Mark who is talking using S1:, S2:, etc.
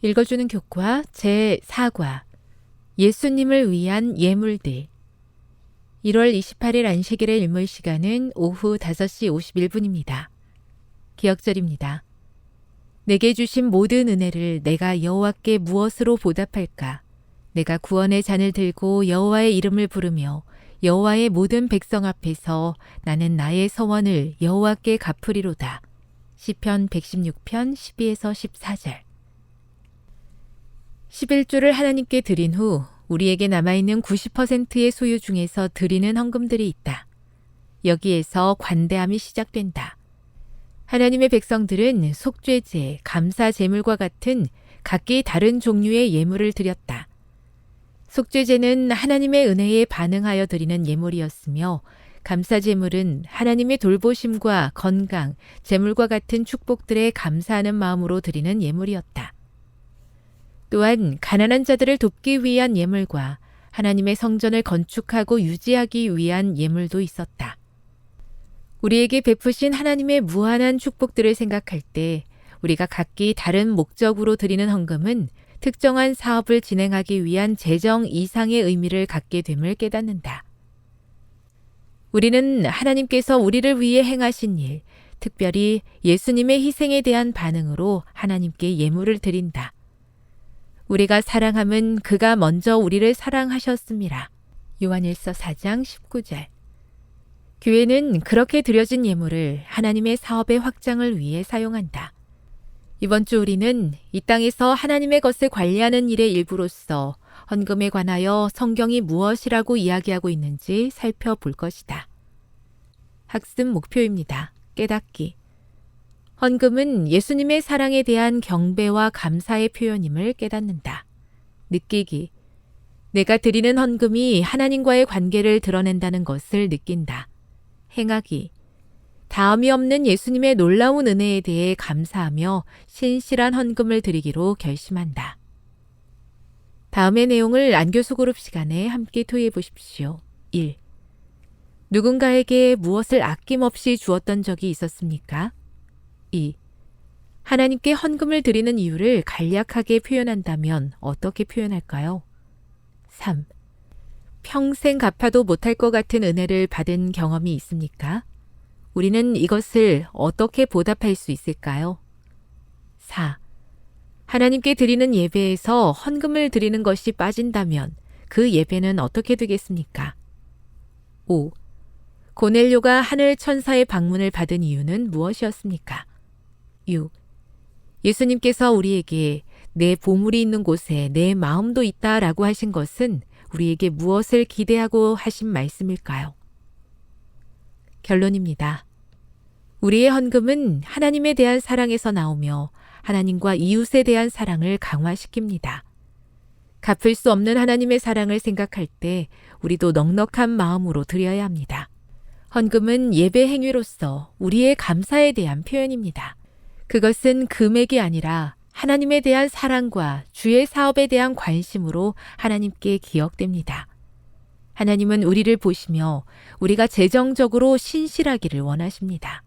S1: 읽어주는 교과 제4과 예수님을 위한 예물들 1월 28일 안식일의 일몰 시간은 오후 5시 51분입니다. 기억절입니다. 내게 주신 모든 은혜를 내가 여호와께 무엇으로 보답할까? 내가 구원의 잔을 들고 여호와의 이름을 부르며 여호와의 모든 백성 앞에서 나는 나의 서원을 여호와께 갚으리로다. 시편 116편 12에서 14절 11조를 하나님께 드린 후 우리에게 남아있는 90%의 소유 중에서 드리는 헌금들이 있다. 여기에서 관대함이 시작된다. 하나님의 백성들은 속죄제, 감사 제물과 같은 각기 다른 종류의 예물을 드렸다. 속죄제는 하나님의 은혜에 반응하여 드리는 예물이었으며 감사 제물은 하나님의 돌보심과 건강, 제물과 같은 축복들에 감사하는 마음으로 드리는 예물이었다. 또한 가난한 자들을 돕기 위한 예물과 하나님의 성전을 건축하고 유지하기 위한 예물도 있었다. 우리에게 베푸신 하나님의 무한한 축복들을 생각할 때 우리가 각기 다른 목적으로 드리는 헌금은 특정한 사업을 진행하기 위한 재정 이상의 의미를 갖게 됨을 깨닫는다. 우리는 하나님께서 우리를 위해 행하신 일, 특별히 예수님의 희생에 대한 반응으로 하나님께 예물을 드린다. 우리가 사랑함은 그가 먼저 우리를 사랑하셨습니다. 요한일서 4장 19절 교회는 그렇게 드려진 예물을 하나님의 사업의 확장을 위해 사용한다. 이번 주 우리는 이 땅에서 하나님의 것을 관리하는 일의 일부로서 헌금에 관하여 성경이 무엇이라고 이야기하고 있는지 살펴볼 것이다. 학습 목표입니다. 깨닫기. 헌금은 예수님의 사랑에 대한 경배와 감사의 표현임을 깨닫는다. 느끼기. 내가 드리는 헌금이 하나님과의 관계를 드러낸다는 것을 느낀다. 행하기. 다음이 없는 예수님의 놀라운 은혜에 대해 감사하며 신실한 헌금을 드리기로 결심한다. 다음의 내용을 안교수 그룹 시간에 함께 토의해 보십시오. 1. 누군가에게 무엇을 아낌없이 주었던 적이 있었습니까? 2. 하나님께 헌금을 드리는 이유를 간략하게 표현한다면 어떻게 표현할까요? 3. 평생 갚아도 못할 것 같은 은혜를 받은 경험이 있습니까? 우리는 이것을 어떻게 보답할 수 있을까요? 4. 하나님께 드리는 예배에서 헌금을 드리는 것이 빠진다면 그 예배는 어떻게 되겠습니까? 5. 고넬료가 하늘 천사의 방문을 받은 이유는 무엇이었습니까? 6. 예수님께서 우리에게 내 보물이 있는 곳에 내 마음도 있다라고 하신 것은 우리에게 무엇을 기대하고 하신 말씀일까요? 결론입니다. 우리의 헌금은 하나님에 대한 사랑에서 나오며 하나님과 이웃에 대한 사랑을 강화시킵니다. 갚을 수 없는 하나님의 사랑을 생각할 때 우리도 넉넉한 마음으로 드려야 합니다. 헌금은 예배 행위로서 우리의 감사에 대한 표현입니다. 그것은 금액이 아니라 하나님에 대한 사랑과 주의 사업에 대한 관심으로 하나님께 기억됩니다. 하나님은 우리를 보시며 우리가 재정적으로 신실하기를 원하십니다.